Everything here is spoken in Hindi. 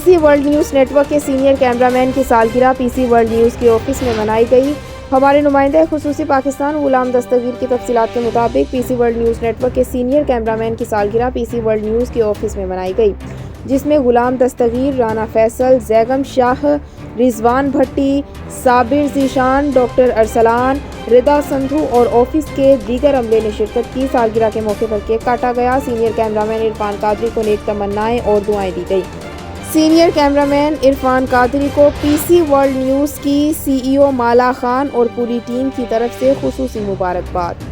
पीसी वर्ल्ड न्यूज़ नेटवर्क के सीनियर कैमरामैन की सालगिरह पीसी वर्ल्ड न्यूज़ के ऑफिस में मनाई गई। हमारे नुमाइंदे खुसूसी पाकिस्तान गुलाम दस्तगीर की तफसीलात के मुताबिक पीसी वर्ल्ड न्यूज़ नेटवर्क के सीनियर कैमरामैन की सालगिरह पीसी वर्ल्ड न्यूज़ के ऑफिस में मनाई गई, जिसमें गुलाम दस्तगीर, राना फैसल, जैगम शाह, रिजवान भट्टी, साबिर जीशान, डॉक्टर अरसलान, रिदा संधू और ऑफिस के दीगर अमले ने शिरकत की। सालगिरह के मौके पर केक काटा गया। सीनियर कैमरामैन इरफान कादरी को नेक तमन्नाएं और दुआएं दी गई। सीनियर कैमरामैन इरफान कादरी को पीसी वर्ल्ड न्यूज़ की सीईओ माला खान और पूरी टीम की तरफ से खुसूसी मुबारकबाद।